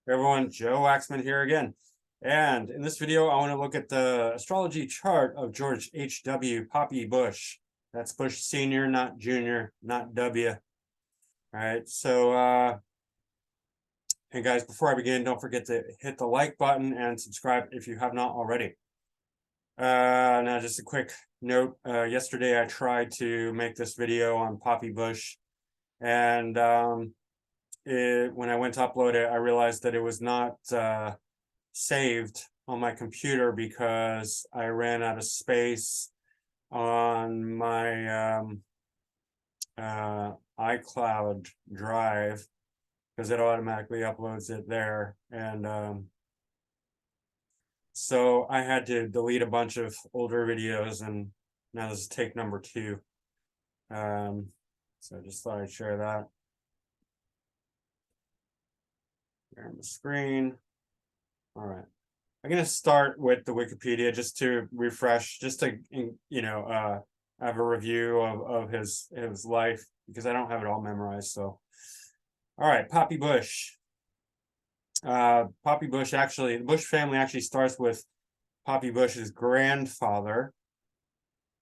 Everyone, Joe Waxman here again. And in this video, I want to look at the astrology chart of George H.W. Poppy Bush. That's Bush Sr., not Jr., not W. All right, so, hey guys, before I begin, don't forget to hit the like button and subscribe if you have not already. Now, just a quick note. Yesterday, I tried to make this video on Poppy Bush, and when I went to upload it, I realized that it was not saved on my computer because I ran out of space on my iCloud drive, because it automatically uploads it there. And so I had to delete a bunch of older videos, and now this is take number 2. So I just thought I'd share that. There on the screen. All right. I'm going to start with the Wikipedia just to refresh, just to, have a review of his life, because I don't have it all memorized. So, all right, Poppy Bush. Poppy Bush, actually, the Bush family actually starts with Poppy Bush's grandfather,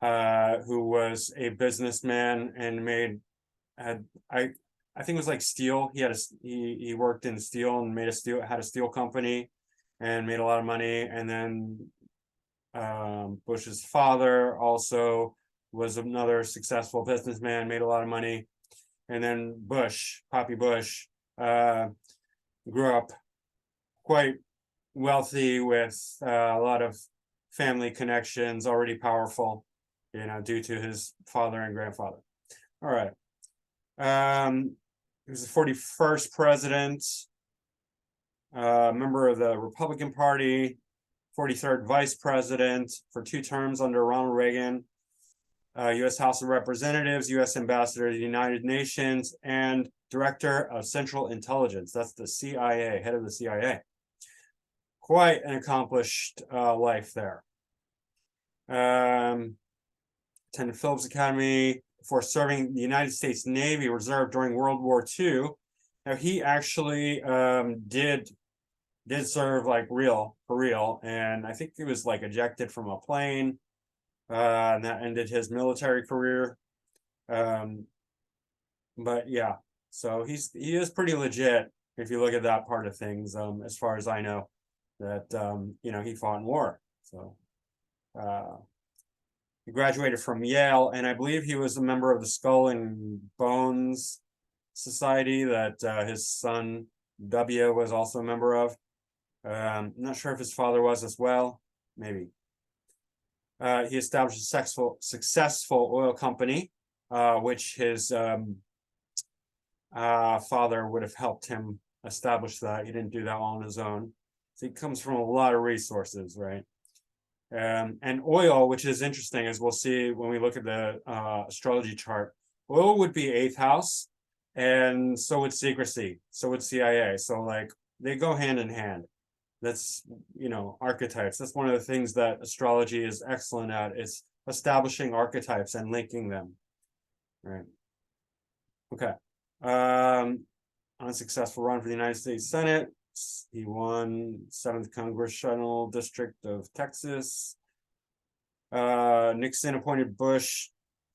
who was a businessman and I think it was like steel. He worked in steel and had a steel company and made a lot of money. And then Bush's father also was another successful businessman, made a lot of money. And then Poppy Bush, grew up quite wealthy with a lot of family connections, already powerful, due to his father and grandfather. All right. He was the 41st president, member of the Republican Party, 43rd vice president for 2 terms under Ronald Reagan, U.S. House of Representatives, U.S. ambassador to the United Nations, and director of Central Intelligence. That's the CIA, head of the CIA. Quite an accomplished life there. Attended Phillips Academy before serving the United States Navy Reserve during World War II. Now, he actually did serve like for real, and I think he was like ejected from a plane, and that ended his military career. But yeah, so he is pretty legit if you look at that part of things. As far as I know, that he fought in war. So he graduated from Yale, and I believe he was a member of the Skull and Bones Society that his son W was also a member of. I'm not sure if his father was as well. Maybe. He established a successful oil company, which his father would have helped him establish that. He didn't do that all on his own. So he comes from a lot of resources, right? And oil, which is interesting, as we'll see when we look at the astrology chart, oil would be 8th house, and so would secrecy, so would CIA. So like they go hand in hand. That's, archetypes. That's one of the things that astrology is excellent at. It's establishing archetypes and linking them. Right. Okay. Unsuccessful run for the United States Senate. He won 7th Congressional District of Texas. Nixon appointed Bush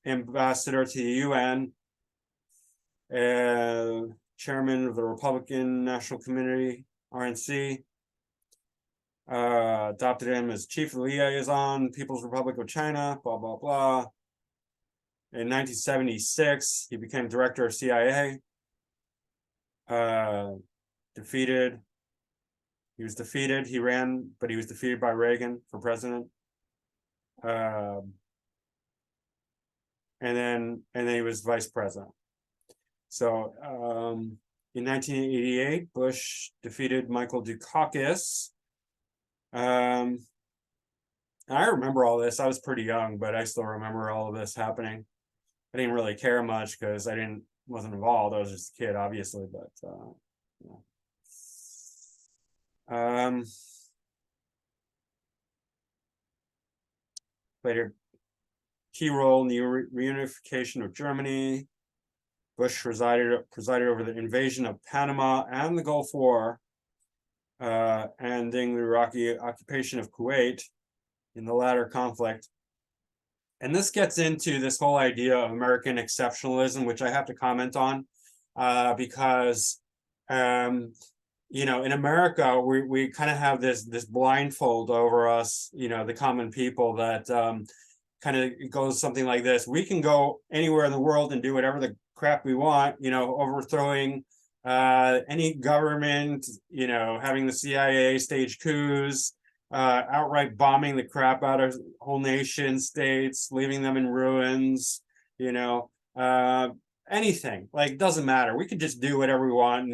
ambassador to the UN, chairman of the Republican National Committee, RNC. Adopted him as chief liaison, People's Republic of China, blah, blah, blah. In 1976, he became director of CIA. He was defeated. He ran, but he was defeated by Reagan for president. And then he was vice president. So in 1988, Bush defeated Michael Dukakis. I remember all this. I was pretty young, but I still remember all of this happening. I didn't really care much because I wasn't involved. I was just a kid, obviously, but played a key role in the reunification of Germany. Bush presided over the invasion of Panama and the Gulf War. ending the Iraqi occupation of Kuwait in the latter conflict. And this gets into this whole idea of American exceptionalism, which I have to comment on, because you know, in America, we kind of have this blindfold over us, you know, the common people, that kind of goes something like this: we can go anywhere in the world and do whatever the crap we want, you know, overthrowing any government, you know, having the CIA stage coups, outright bombing the crap out of whole nation states, leaving them in ruins, you know, anything. Like, doesn't matter. We could just do whatever we want, and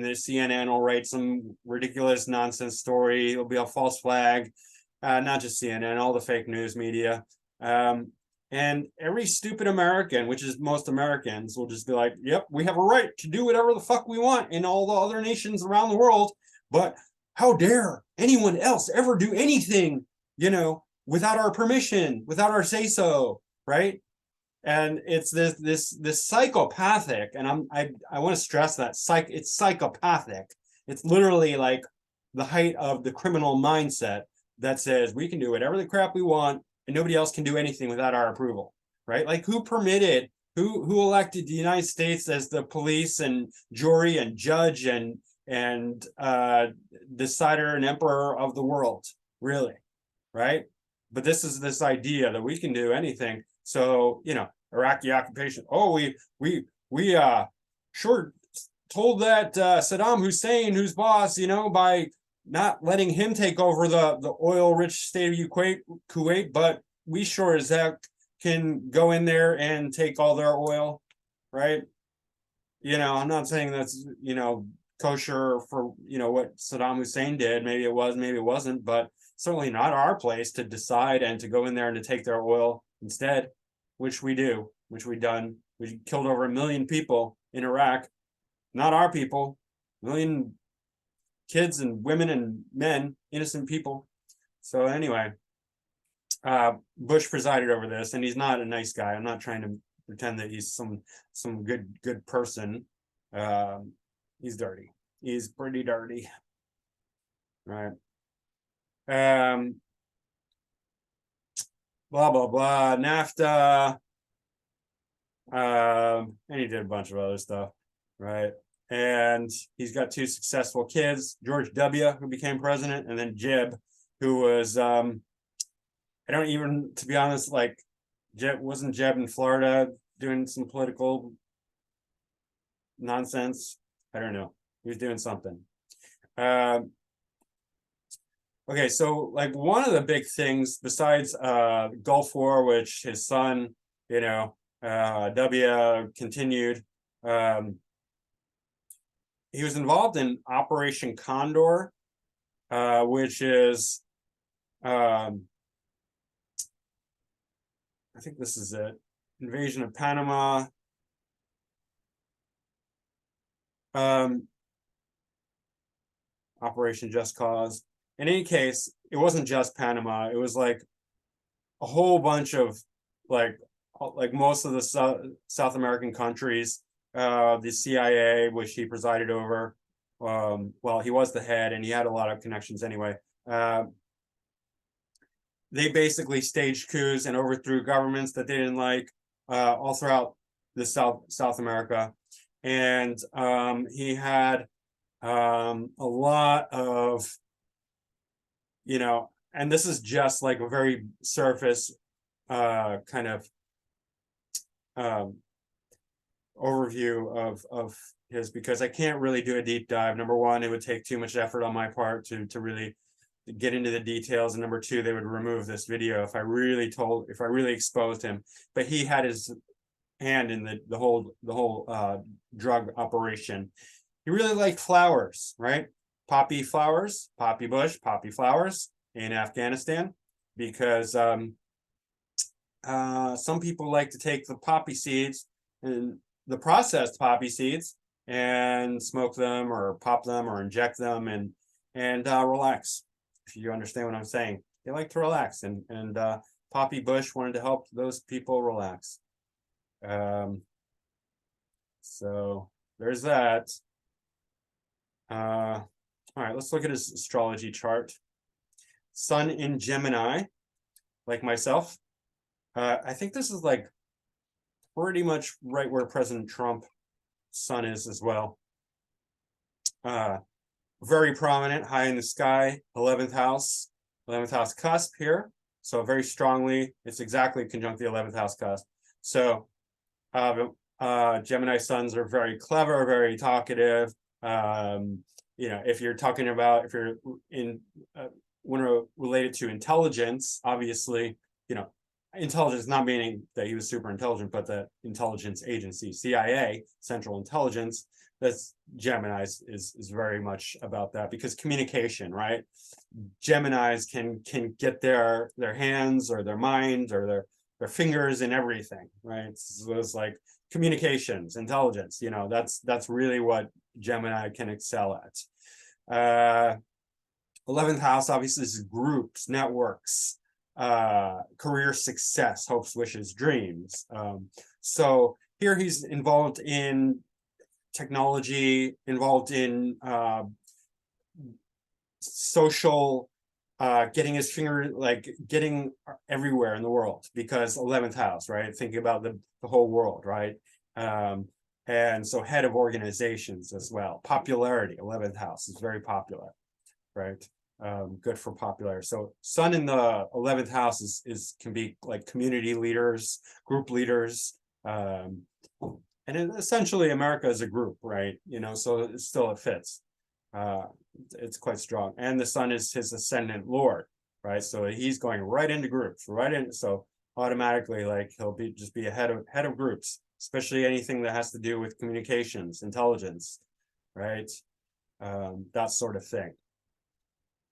the CNN will write some ridiculous nonsense story. It'll be a false flag. Not just CNN, all the fake news media. And every stupid American, which is most Americans, will just be like, yep, we have a right to do whatever the fuck we want in all the other nations around the world. But how dare anyone else ever do anything, you know, without our permission, without our say so, right? And it's this psychopathic, and I want to stress that it's psychopathic. It's literally like the height of the criminal mindset that says we can do whatever the crap we want and nobody else can do anything without our approval, right? Like, who elected the United States as the police and jury and judge and decider and emperor of the world, really, right? But this is this idea that we can do anything. So, you know, Iraqi occupation. Oh, we sure told that Saddam Hussein, who's boss, you know, by not letting him take over the oil-rich state of Kuwait, but we sure as heck can go in there and take all their oil, right? You know, I'm not saying that's, you know, kosher for, you know, what Saddam Hussein did. Maybe it was, maybe it wasn't, but certainly not our place to decide and to go in there and to take their oil instead, which we do, which we've done. We killed over 1 million people in Iraq. Not our people, 1 million kids and women and men, innocent people. So anyway, Bush presided over this, and he's not a nice guy. I'm not trying to pretend that he's some good person. He's dirty. He's pretty dirty, right? Blah blah blah. NAFTA, and he did a bunch of other stuff, right? And he's got 2 successful kids: George W., who became president, and then Jeb, who was I don't even, to be honest, like, wasn't Jeb in Florida doing some political nonsense? I don't know. He was doing something. Okay, so like one of the big things besides Gulf War, which his son, you know, W continued, he was involved in Operation Condor, which is, I think this is it, invasion of Panama. Operation Just Cause. In any case, it wasn't just Panama. It was like a whole bunch of like most of the South American countries, the CIA, which he presided over. Well, he was the head, and he had a lot of connections anyway. They basically staged coups and overthrew governments that they didn't like, all throughout the South America. And he had a lot of, you know, and this is just like a very surface kind of overview of his, because I can't really do a deep dive. Number one, it would take too much effort on my part to really get into the details, and number two, they would remove this video if I really exposed him. But he had his hand in the whole drug operation. He really liked flowers, right? Poppy flowers, poppy bush, poppy flowers in Afghanistan, because some people like to take the poppy seeds and the processed poppy seeds and smoke them or pop them or inject them and relax. If you understand what I'm saying, they like to relax, and Poppy Bush wanted to help those people relax. So there's that. All right, let's look at his astrology chart. Sun in Gemini, like myself. I think this is like pretty much right where President Trump sun is as well. Very prominent, high in the sky, 11th house cusp here. So very strongly, it's exactly conjunct the 11th house cusp. So Gemini suns are very clever, very talkative. If you're talking about, if you're in when related to intelligence, obviously, intelligence not meaning that he was super intelligent, but the intelligence agency, CIA, Central Intelligence, that's Gemini's is very much about that, because communication, right? Gemini's can get their hands or their mind or their fingers in everything, right? So it's like communications, intelligence, that's really what Gemini can excel at. 11th house obviously is groups, networks, career success, hopes, wishes, dreams. So here he's involved in technology, involved in social, getting his finger, like getting everywhere in the world, because 11th house, right? Thinking about the whole world, right? And so head of organizations as well. Popularity, 11th house is very popular, right? Good for popular. So sun in the 11th house can be like community leaders, group leaders, and essentially America is a group, right? So it fits. It's quite strong. And the sun is his ascendant lord, right? So he's going right into groups, right in. So automatically, like, he'll just be a head of groups, especially anything that has to do with communications, intelligence, right? That sort of thing.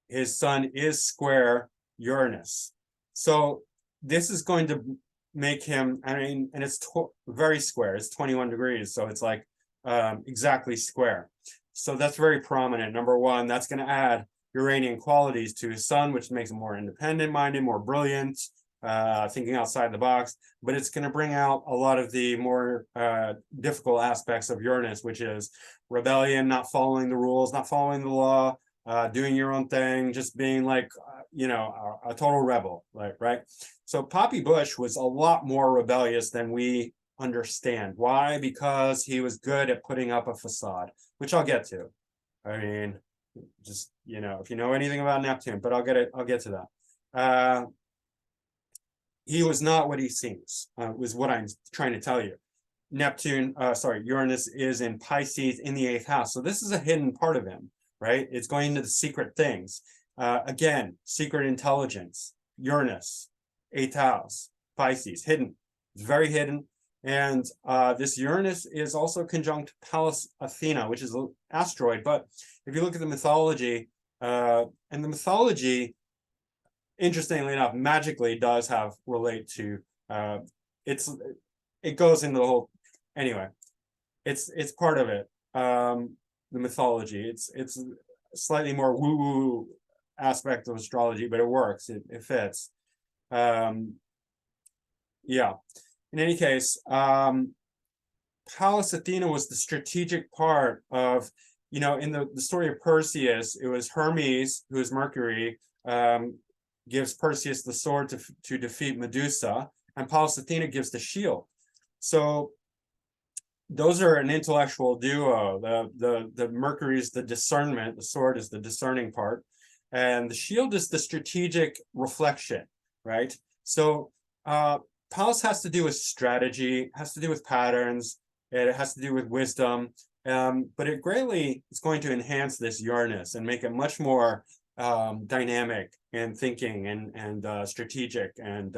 His sun is square Uranus. So this is going to make him, and it's very square. It's 21 degrees. So it's like exactly square. So that's very prominent. Number one, that's going to add Uranian qualities to his sun, which makes him more independent-minded, more brilliant, thinking outside the box. But it's going to bring out a lot of the more difficult aspects of Uranus, which is rebellion, not following the rules, not following the law, doing your own thing, just being like, a total rebel, right? So Poppy Bush was a lot more rebellious than we understand. Why? Because he was good at putting up a facade, which I'll get to. I mean, just, if you know anything about Neptune, but I'll get to that. He was not what he seems, was what I'm trying to tell you. Uranus is in Pisces in the 8th house. So this is a hidden part of him, right? It's going into the secret things. Again, secret intelligence, Uranus, 8th house, Pisces, hidden. It's very hidden. And this Uranus is also conjunct Pallas Athena, which is an asteroid. But if you look at the mythology, and the mythology, interestingly enough, magically does relate to, it goes into the whole, anyway, it's part of it. The mythology, it's slightly more woo-woo aspect of astrology, but it works, it fits. Yeah, in any case, Pallas Athena was the strategic part of, in the story of Perseus, it was Hermes, who is Mercury, gives Perseus the sword to defeat Medusa, and Pallas Athena gives the shield. So those are an intellectual duo. The Mercury is the discernment, the sword is the discerning part, and the shield is the strategic reflection, right? So Pallas has to do with strategy, has to do with patterns, it has to do with wisdom, but it greatly is going to enhance this Uranus and make it much more dynamic and thinking and strategic and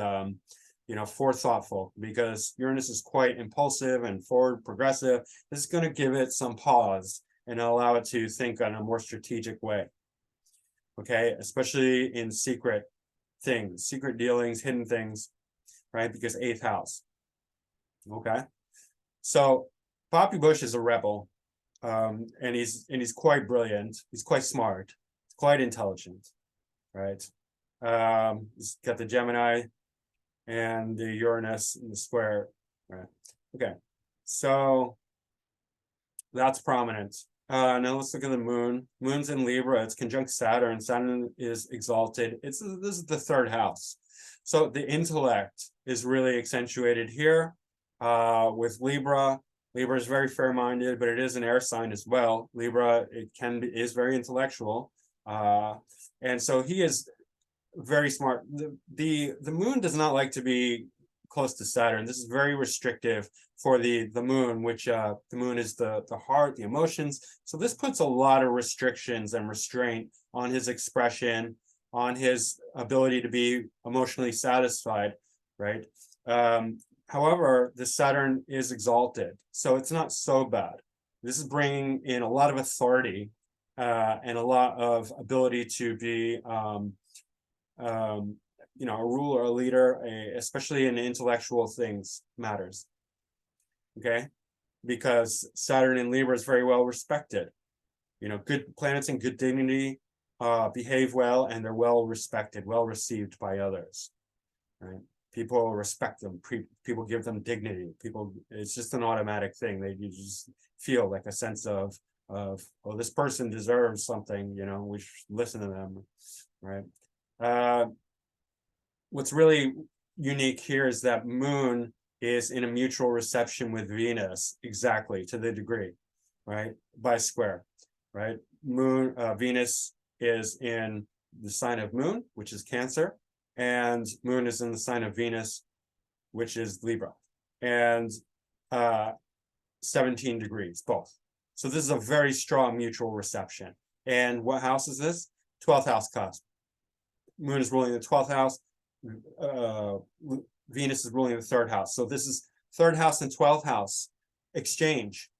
forethoughtful, because Uranus is quite impulsive and forward progressive. This is going to give it some pause and allow it to think in a more strategic way. Okay, especially in secret things, secret dealings, hidden things, right? Because 8th house. Okay, so Poppy Bush is a rebel, and he's quite brilliant. He's quite smart, quite intelligent, right? He's got the Gemini and the Uranus in the square, right? Okay, so that's prominent. Now let's look at the moon. Moon's in Libra. It's conjunct Saturn. Saturn is exalted. This is the third house. So the intellect is really accentuated here with Libra. Libra is very fair-minded, but it is an air sign as well. Libra, is very intellectual. And so he is very smart. The moon does not like to be close to Saturn. This is very restrictive for the moon, which the moon is the heart, the emotions. So this puts a lot of restrictions and restraint on his expression, on his ability to be emotionally satisfied, right? However, the Saturn is exalted, so it's not so bad. This is bringing in a lot of authority and a lot of ability to be a ruler, a leader, especially in intellectual things matters. Okay, because Saturn in Libra is very well respected. Good planets in good dignity behave well, and they're well respected, well received by others. Right? People respect them. People give them dignity. It's just an automatic thing. You just feel like a sense of, oh, this person deserves something. We should listen to them, right? What's really unique here is that Moon is in a mutual reception with Venus, exactly to the degree, right? By square, right? Venus is in the sign of Moon, which is Cancer, and Moon is in the sign of Venus, which is Libra, and 17 degrees both. So this is a very strong mutual reception. And what house is this? 12th house cusp. Moon is ruling the 12th house. Venus is ruling the 3rd house. So this is 3rd house and 12th house exchange.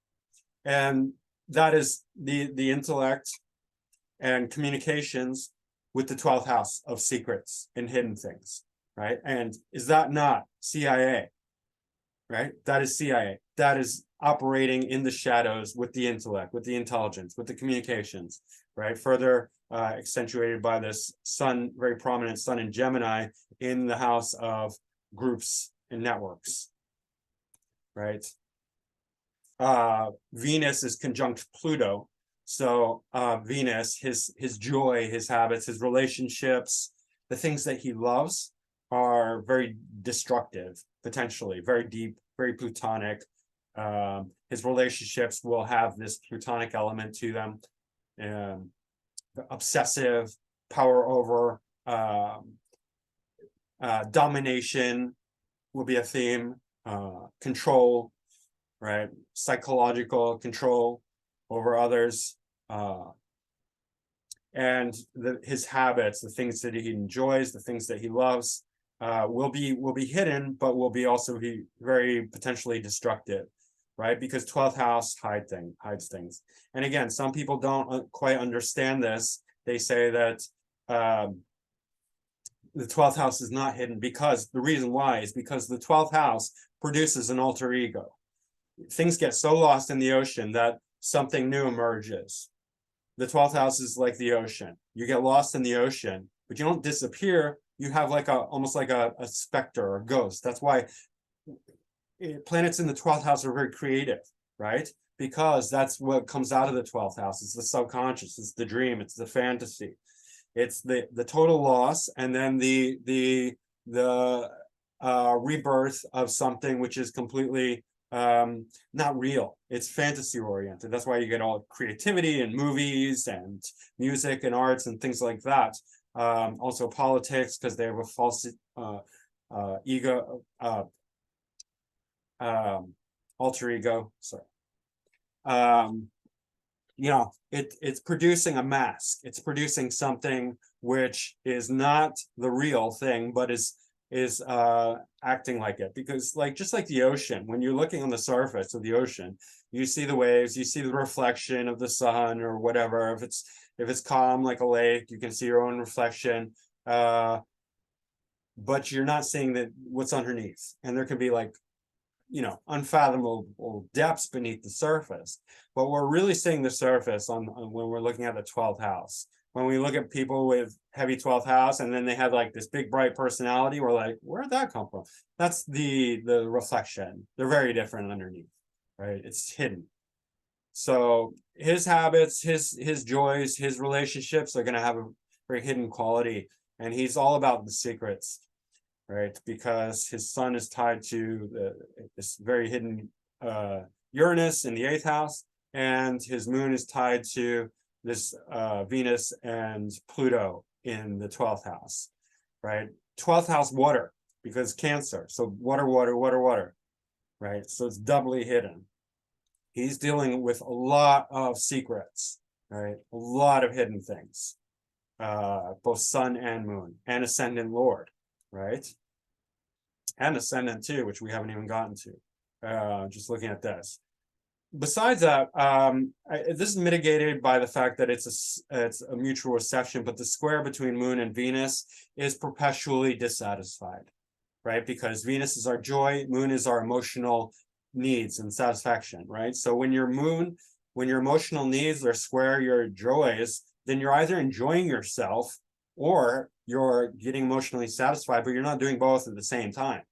And that is the intellect and communications with the 12th house of secrets and hidden things, right? And is that not CIA, right? That is CIA. That is operating in the shadows with the intellect, with the intelligence, with the communications, right? Further accentuated by this sun, very prominent sun in Gemini in the house of groups and networks, right? Venus is conjunct Pluto. So Venus, his joy, his habits, his relationships, the things that he loves are very destructive, potentially, very deep, very plutonic. His relationships will have this plutonic element to them. Obsessive, power over, domination will be a theme, control, right? Psychological control over others, and his habits, the things that he enjoys, the things that he loves, will be hidden, but will be also be very potentially destructive, right? Because 12th house hides things. And again, some people don't quite understand this. They say that the 12th house is not hidden, because the reason why is because the 12th house produces an alter ego. Things get so lost in the ocean that something new emerges. The 12th house is like the ocean. You get lost in the ocean, but you don't disappear. You have like almost like a specter or a ghost. That's why planets in the 12th house are very creative, right? Because that's what comes out of the 12th house. It's the subconscious, it's the dream, it's the fantasy. It's the total loss, and then the rebirth of something which is completely not real. It's fantasy oriented. That's why you get all creativity in movies and music and arts and things like that. Also politics, because they have a false ego, alter ego. Sorry. It's producing a mask. It's producing something which is not the real thing, but is acting like it. Because just like the ocean, when you're looking on the surface of the ocean, you see the waves, you see the reflection of the sun or whatever. If it's calm like a lake, you can see your own reflection, but you're not seeing what's underneath. And there can be unfathomable depths beneath the surface, but we're really seeing the surface when we're looking at the 12th house. When we look at people with heavy 12th house and then they have this big bright personality, we're like, where'd that come from? That's the reflection. They're very different underneath, right? It's hidden. So his habits, his joys, his relationships are going to have a very hidden quality, and he's all about the secrets, right? Because his sun is tied to this very hidden Uranus in the 8th house, and his moon is tied to this Venus and Pluto in the 12th house, right? 12th house water, because Cancer, so water, water, water, water, right? So it's doubly hidden. He's dealing with a lot of secrets, right? A lot of hidden things, both sun and moon, and ascendant lord, right? And ascendant too, which we haven't even gotten to, just looking at this. Besides that, this is mitigated by the fact that it's a mutual reception, but the square between moon and Venus is perpetually dissatisfied, right? Because Venus is our joy, moon is our emotional needs and satisfaction, right? So when your emotional needs are square your joys, then you're either enjoying yourself or you're getting emotionally satisfied, but you're not doing both at the same time.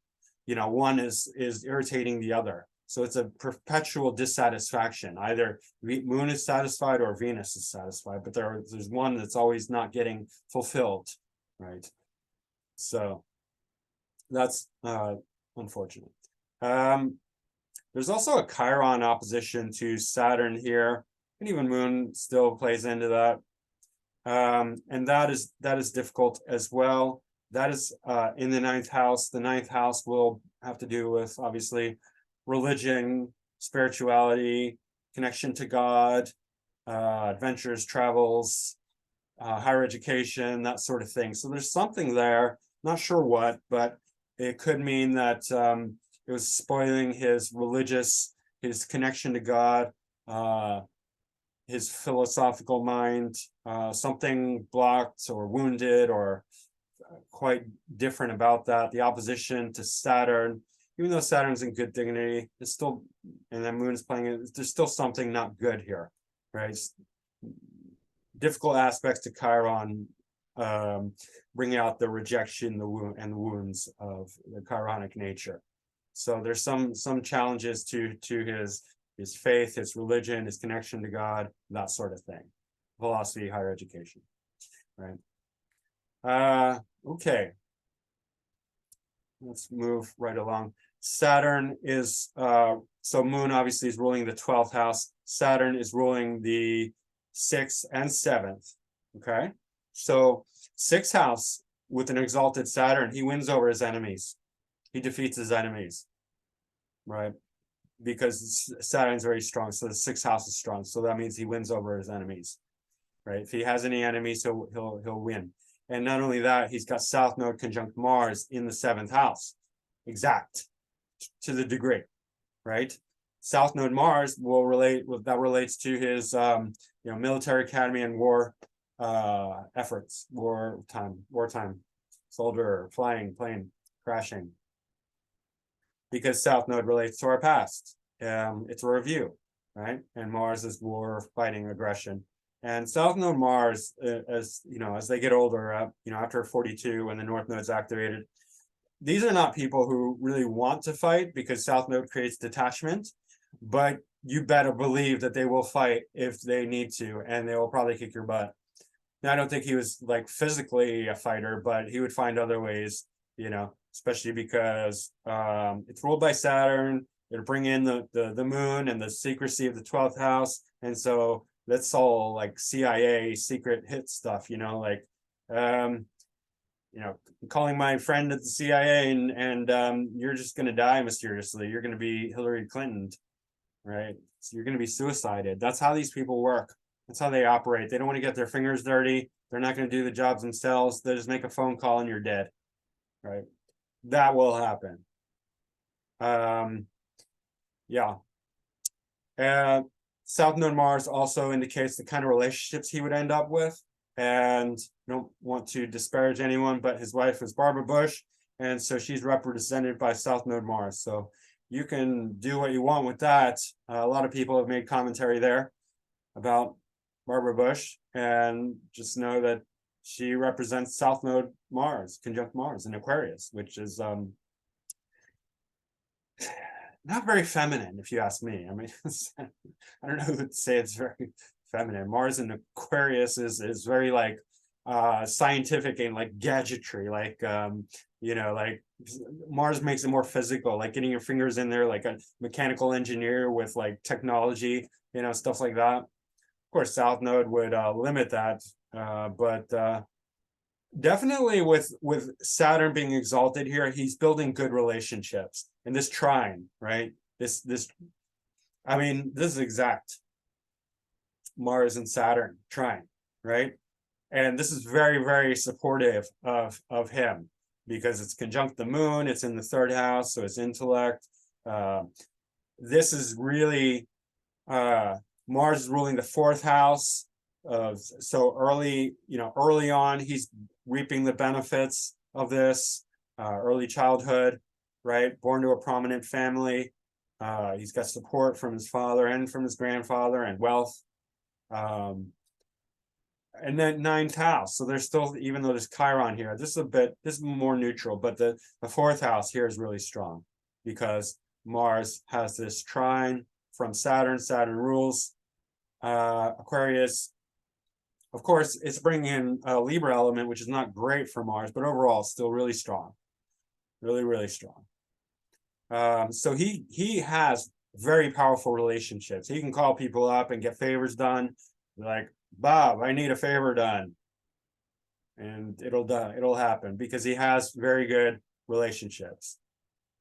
One is irritating the other. So it's a perpetual dissatisfaction. Either moon is satisfied or Venus is satisfied, but there's one that's always not getting fulfilled, right? So that's unfortunate. There's also a Chiron opposition to Saturn here, and even moon still plays into that. And that is difficult as well. That is in the 9th house. The 9th house will have to do with, obviously, religion, spirituality, connection to God, adventures, travels, higher education, that sort of thing. So there's something there, not sure what, but it could mean that it was spoiling his connection to God, his philosophical mind, something blocked or wounded or quite different about that. The opposition to Saturn, even though Saturn's in good dignity, it's still, and the moon is playing it, there's still something not good here, right? It's difficult aspects to Chiron, bring out the rejection, the wounds of the Chironic nature. So there's some challenges to his faith, his religion, his connection to God, that sort of thing. Philosophy, higher education, right? Okay. Let's move right along. Saturn is, so moon obviously is ruling the 12th house. Saturn is ruling the 6th and 7th, okay? So 6th house with an exalted Saturn, he wins over his enemies. He defeats his enemies, right? Because Saturn's very strong, so the 6th house is strong. So that means he wins over his enemies, right? If he has any enemies, he'll win. And not only that, he's got South Node conjunct Mars in the 7th house, exact to the degree, right? South Node Mars relates to his military academy and war efforts, wartime, soldier, flying, plane, crashing. Because South Node relates to our past. It's a review, right? And Mars is war, fighting, aggression. And South Node Mars, as they get older, after 42, when the North Node's activated, these are not people who really want to fight because South Node creates detachment, but you better believe that they will fight if they need to, and they will probably kick your butt. Now, I don't think he was like physically a fighter, but he would find other ways, especially because it's ruled by Saturn. It'll bring in the moon and the secrecy of the 12th house, and so that's all like CIA secret hit stuff, calling my friend at the CIA and you're just going to die mysteriously. You're going to be Hillary Clinton, right? So you're going to be suicided. That's how these people work. That's how they operate. They don't want to get their fingers dirty. They're not going to do the jobs themselves. They just make a phone call and you're dead, right? That will happen. Yeah. South Node Mars also indicates the kind of relationships he would end up with. And I don't want to disparage anyone, but his wife is Barbara Bush. And so she's represented by South Node Mars. So you can do what you want with that. A lot of people have made commentary there about Barbara Bush. And just know that she represents South Node Mars, conjunct Mars in Aquarius, which is not very feminine, if you ask me. I mean, I don't know who would say it's very feminine. Mars in Aquarius is very like scientific and like gadgetry, like like Mars makes it more physical, like getting your fingers in there, like a mechanical engineer with like technology, stuff like that. Of course, South Node would limit that, but definitely with Saturn being exalted here, he's building good relationships. And this trine, right? This I mean, this is exact Mars and Saturn trine, right? And this is very, very supportive of him because it's conjunct the moon, it's in the third house, so it's intellect. This is really Mars is ruling the fourth house of, so early on he's reaping the benefits of this early childhood, right? Born to a prominent family. He's got support from his father and from his grandfather and wealth. And then ninth house. So there's still, even though there's Chiron here, this is more neutral, but the fourth house here is really strong because Mars has this trine from Saturn. Saturn rules Aquarius. Of course, it's bringing in a Libra element, which is not great for Mars, but overall still really strong, really, really strong. So he has very powerful relationships. He can call people up and get favors done, like, Bob, I need a favor done, and it'll happen because he has very good relationships.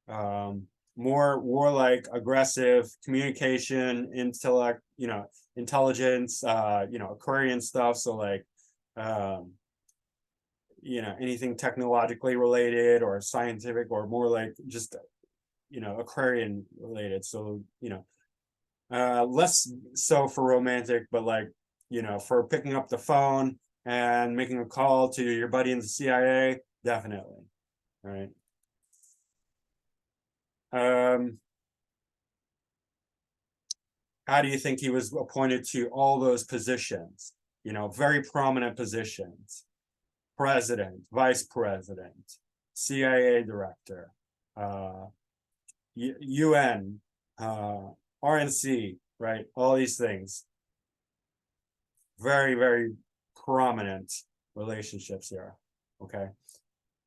More warlike, aggressive communication, intellect, intelligence, Aquarian stuff. So like, anything technologically related or scientific, or more like just, Aquarian related. So, less so for romantic, but like, for picking up the phone and making a call to your buddy in the CIA, definitely, right? How do you think he was appointed to all those positions? Very prominent positions: president, vice president, CIA director, UN, RNC, right? All these things. Very, very prominent relationships here. Okay.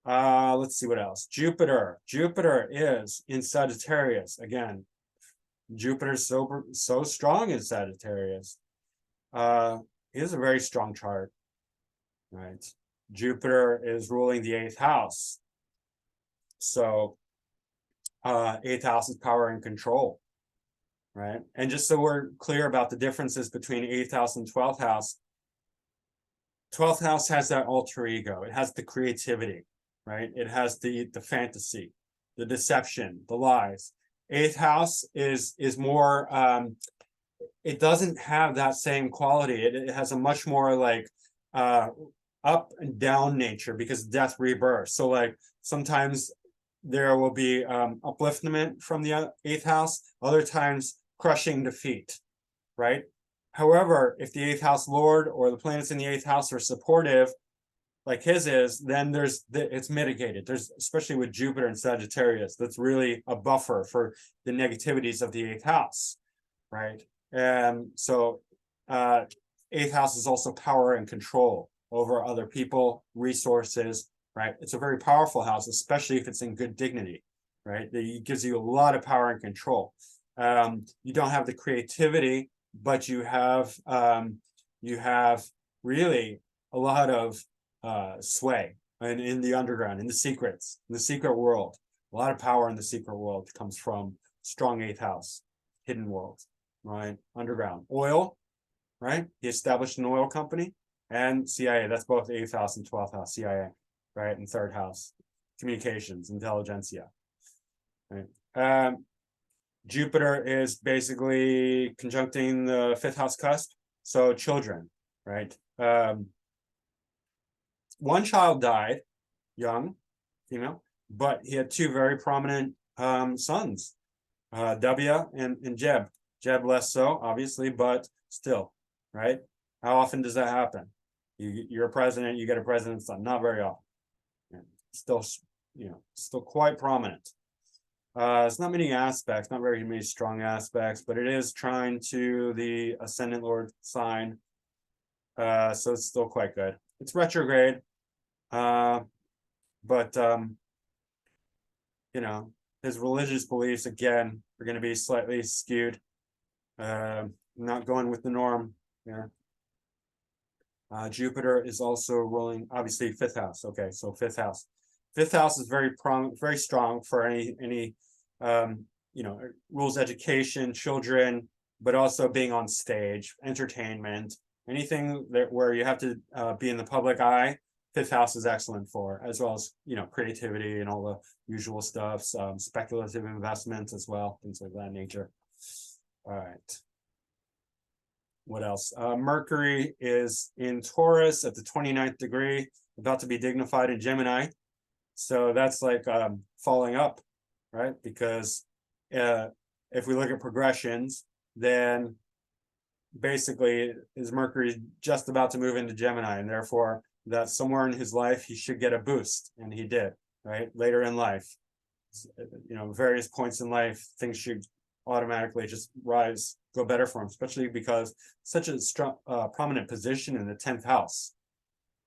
Let's see what else. Jupiter is in Sagittarius. Again, Jupiter's so strong in Sagittarius. It is a very strong chart, right? Jupiter is ruling the 8th house. So 8th house is power and control, right? And just so we're clear about the differences between 8th house and 12th house, 12th house has that alter ego. It has the creativity, right? It has the fantasy, the deception, the lies. 8th house is more, it doesn't have that same quality. It has a much more like up and down nature because death, rebirth. So like sometimes there will be upliftment from the 8th house, other times crushing defeat, right? However, if the 8th house lord or the planets in the 8th house are supportive, like his is, then it's mitigated. There's, especially with Jupiter and Sagittarius, that's really a buffer for the negativities of the 8th house, right? And so 8th house is also power and control over other people, resources, right? It's a very powerful house, especially if it's in good dignity, right? It gives you a lot of power and control. You don't have the creativity, but you have really a lot of sway and in the underground, in the secrets, in the secret world. A lot of power in the secret world comes from strong 8th house, hidden world, right? Underground. Oil, right? He established an oil company, and CIA. That's both 8th house and 12th house. CIA, right? And 3rd house, communications, intelligentsia, right? Jupiter is basically conjuncting the 5th house cusp, so children, right? One child died, young, female, but he had 2 very prominent sons, W and Jeb. Jeb less so, obviously, but still, right? How often does that happen? You're a president, you get a president's son. Not very often. Still, still quite prominent. It's not many aspects, not very many strong aspects, but it is trying to the ascendant lord sign. So it's still quite good. It's retrograde. But you know, his religious beliefs again are going to be slightly skewed. Not going with the norm here. Jupiter is also ruling, obviously, fifth house. Okay, so fifth house. Fifth house is very strong for any you know, rules education, children, but also being on stage, entertainment, anything that where you have to be in the public eye. Fifth house is excellent for, as well as, you know, creativity and all the usual stuff, speculative investments as well, things like that nature. All right. What else? Mercury is in Taurus at the 29th degree, about to be dignified in Gemini. So that's like falling up, right? Because if we look at progressions, then basically his Mercury just about to move into Gemini, and therefore that somewhere in his life he should get a boost, and he did, right? Later in life, you know, various points in life, things should automatically just rise, go better for him, especially because such a strong, prominent position in the 10th house,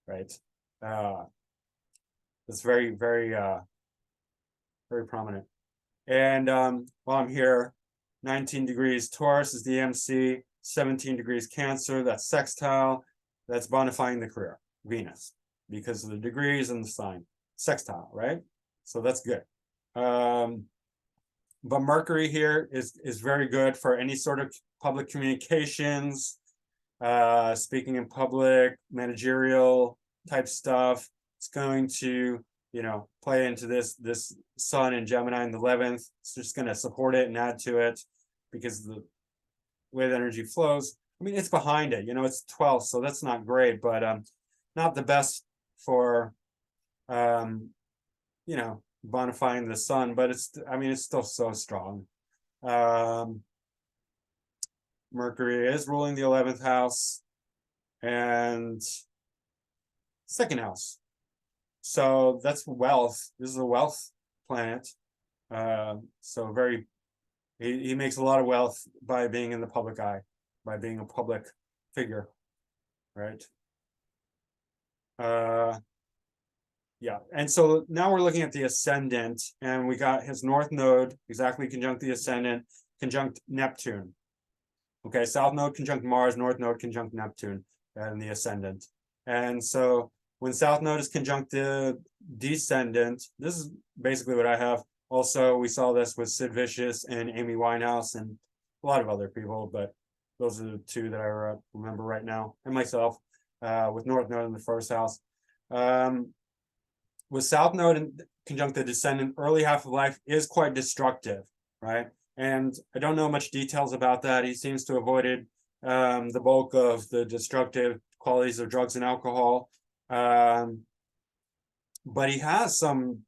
right? It's very, very prominent. And while I'm here, 19 degrees Taurus is the MC, 17 degrees Cancer, that's sextile, that's bonifying the career, Venus, because of the degrees and the sign, sextile, right? So that's good. But Mercury here is very good for any sort of public communications, speaking in public, managerial type stuff. It's going to, you know, play into this sun in Gemini in the 11th. It's just going to support it and add to it because the way the energy flows. I mean, it's behind it, you know, it's 12th, so that's not great, but not the best for you know, bonifying the sun, but it's, I mean, it's still so strong. Mercury is ruling the 11th house and second house. So that's wealth. This is a wealth planet. So very, he makes a lot of wealth by being in the public eye, by being a public figure, right? Yeah, and so now we're looking at the ascendant, and we got his north node exactly conjunct the ascendant, conjunct Neptune. Okay, south node conjunct Mars, north node conjunct Neptune, and the ascendant. And so when south node is conjunct the descendant, this is basically what I have. Also, we saw this with Sid Vicious and Amy Winehouse and a lot of other people, but those are the two that I remember right now, and myself, with north node in the first house. With south node and conjunct the descendant, early half of life is quite destructive, right? And I don't know much details about that. He seems to have avoided the bulk of the destructive qualities of drugs and alcohol. But he has some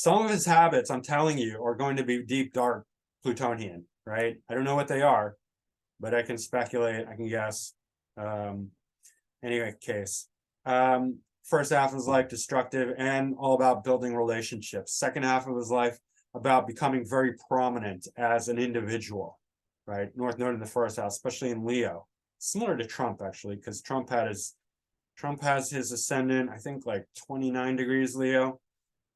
of his habits, I'm telling you, are going to be deep, dark Plutonian, right? I don't know what they are, but I can speculate, I can guess. Anyway, case. First half of his life destructive and all about building relationships. Second half of his life about becoming very prominent as an individual, right? North node in the first house, especially in Leo. Similar to Trump, actually, because Trump has his ascendant, I think, like 29 degrees Leo,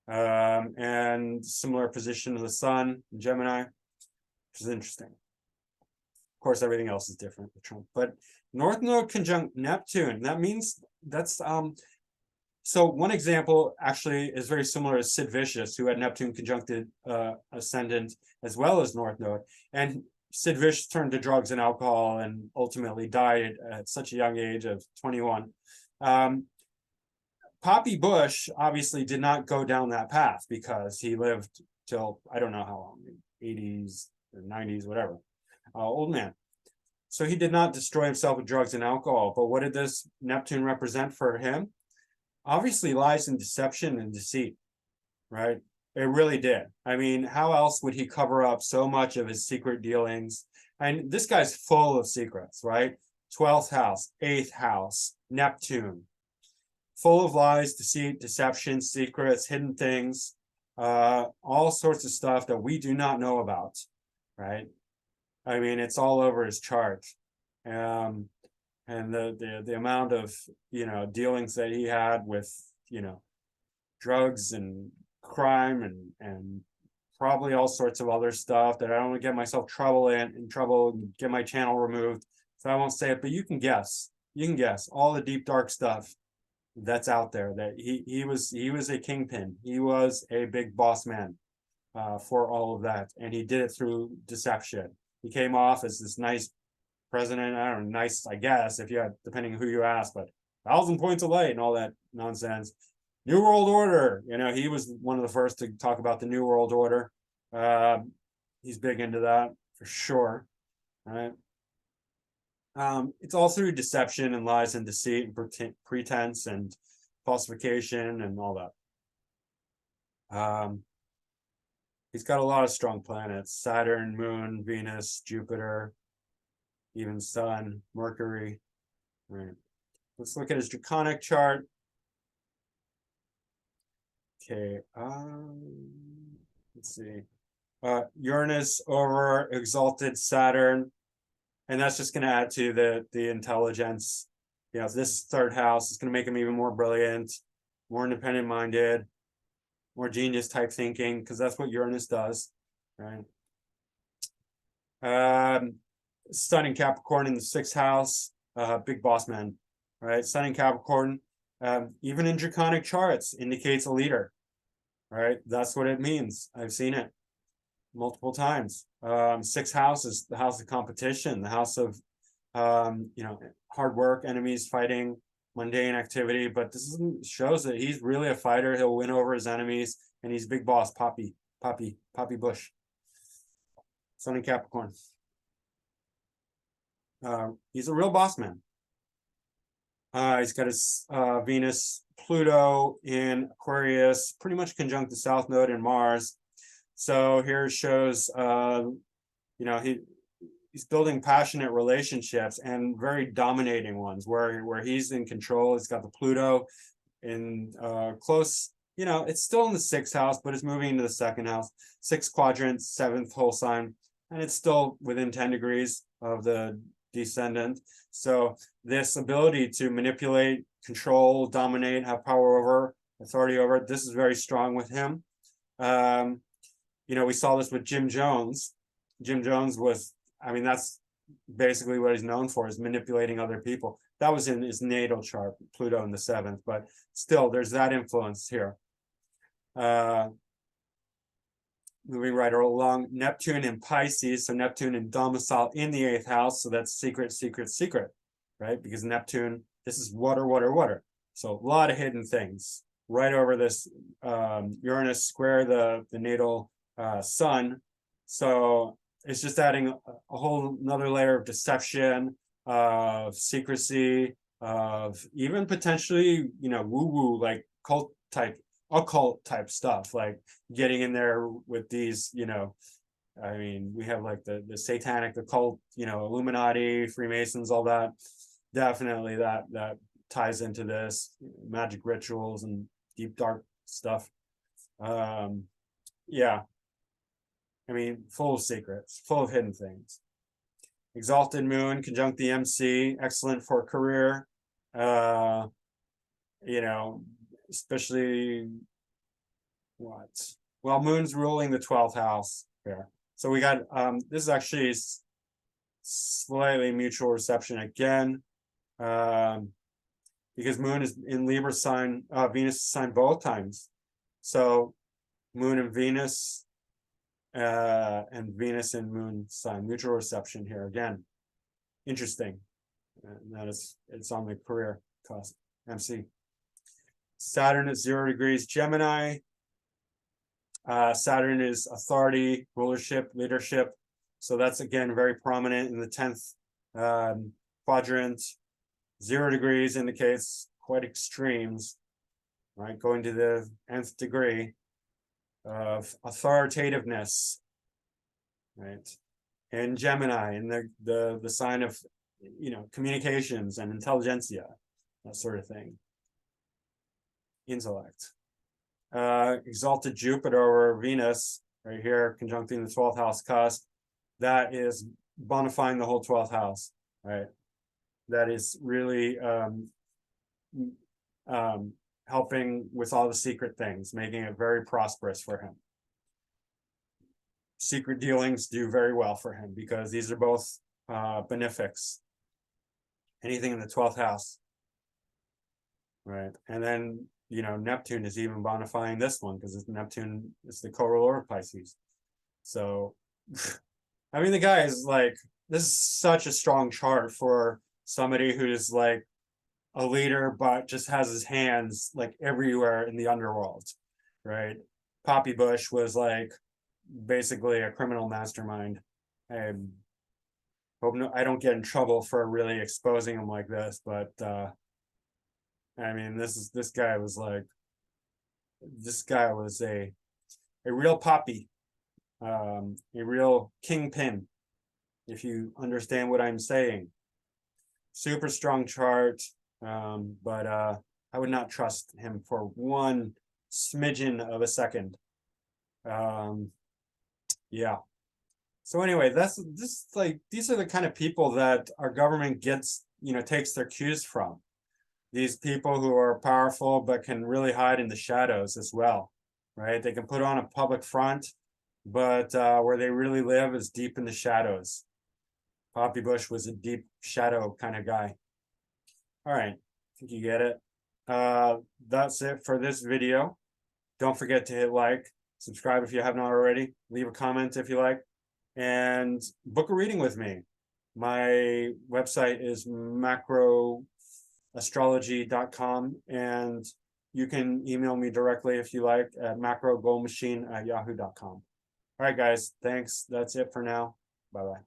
and similar position to the sun in Gemini, which is interesting. Of course, everything else is different with Trump, but north node conjunct Neptune, that means that's so one example actually is very similar to Sid Vicious, who had Neptune conjuncted ascendant as well as north node, and Sid Vicious turned to drugs and alcohol and ultimately died at such a young age of 21. Poppy Bush obviously did not go down that path because he lived till, I don't know how long, 80s or 90s, whatever, old man. So he did not destroy himself with drugs and alcohol. But what did this Neptune represent for him? Obviously lies and deception and deceit, right? It really did. I mean, how else would he cover up so much of his secret dealings? And this guy's full of secrets, right? 12th house, 8th house, Neptune. Full of lies, deceit, deception, secrets, hidden things. all sorts of stuff that we do not know about, right? I mean, it's all over his chart. And the amount of, dealings that he had with, drugs and crime and probably all sorts of other stuff that I don't want to get myself in trouble and get my channel removed. So I won't say it, but you can guess. You can guess all the deep dark stuff that's out there. That he was a kingpin. He was a big boss man for all of that, and he did it through deception. He came off as this nice president. I don't know, nice, I guess, if you had, depending on who you ask, but 1,000 points of light and all that nonsense. New World Order. He was one of the first to talk about the New World Order. He's big into that for sure. All right. It's all through deception and lies and deceit and pretense and falsification and all that. He's got a lot of strong planets: Saturn, Moon, Venus, Jupiter, even Sun, Mercury. Right. Let's look at his draconic chart. Okay. Let's see. Uranus over exalted Saturn. And that's just going to add to the intelligence. This third house is going to make him even more brilliant, more independent minded, more genius type thinking, because that's what Uranus does, right? Sun in Capricorn in the 6th house, big boss man, right? Sun in Capricorn, even in draconic charts, indicates a leader, right? That's what it means. I've seen it multiple times. 6th house is the house of competition, the house of hard work, enemies, fighting, mundane activity. But this shows that he's really a fighter. He'll win over his enemies, and he's big boss. Poppy Bush. Sun in Capricorn. He's a real boss man. He's got his Venus, Pluto in Aquarius, pretty much conjunct the South Node and Mars. So here shows, he's building passionate relationships and very dominating ones where he's in control. He's got the Pluto in close, it's still in the 6th house, but it's moving into the 2nd house, 6th quadrant, 7th whole sign, and it's still within 10 degrees of the descendant. So this ability to manipulate, control, dominate, have power over, authority over, this is very strong with him. We saw this with Jim Jones. Jim Jones was, that's basically what he's known for, is manipulating other people. That was in his natal chart, Pluto in the 7th, but still there's that influence here. Moving right along, Neptune in Pisces, so Neptune in domicile in the 8th house, so that's secret, right? Because Neptune, this is water. So a lot of hidden things right over this. Uranus square the natal Sun, so it's just adding a whole another layer of deception, of secrecy, of even potentially woo-woo, like occult type stuff, like getting in there with these, we have like the satanic, the cult, Illuminati, Freemasons, all that. Definitely that ties into this, magic rituals and deep dark stuff. Yeah, full of secrets, full of hidden things. Exalted Moon conjunct the MC, excellent for career. Especially Moon's ruling the 12th house there. So we got this is actually slightly mutual reception again, because Moon is in Libra sign, Venus sign both times. So Moon and Venus, and Venus and Moon sign, mutual reception here again. Interesting. And that is, it's on the career cusp, MC. Saturn at 0 degrees Gemini. Saturn is authority, rulership, leadership. So that's again very prominent in the 10th quadrant. 0 degrees indicates quite extremes, right? Going to the nth degree of authoritativeness, right? And Gemini, in the sign of communications and intelligentsia, that sort of thing. Intellect. exalted Jupiter over Venus right here, conjuncting the 12th house cusp. That is bonifying the whole 12th house, right? That is really helping with all the secret things, making it very prosperous for him. Secret dealings do very well for him because these are both benefics. Anything in the 12th house, right? And then, you know, Neptune is even bonifying this one because Neptune is the co-ruler of Pisces. So, I mean, the guy is like, this is such a strong chart for somebody who's like a leader, but just has his hands like everywhere in the underworld, right? Poppy Bush was like basically a criminal mastermind. I hope I don't get in trouble for really exposing him like this, but I mean, this guy was a real poppy, a real kingpin, if you understand what I'm saying. Super strong chart, but I would not trust him for one smidgen of a second. Yeah. So anyway, these are the kind of people that our government gets, you know, takes their cues from. These people who are powerful but can really hide in the shadows as well, right? They can put on a public front, but where they really live is deep in the shadows. Poppy Bush was a deep shadow kind of guy. All right, I think you get it. That's it for this video. Don't forget to hit like, subscribe if you have not already, leave a comment if you like, and book a reading with me. My website is macroastrology.com, and you can email me directly if you like at macrogoalmachine@yahoo.com. All right, guys, thanks. That's it for now. Bye-bye.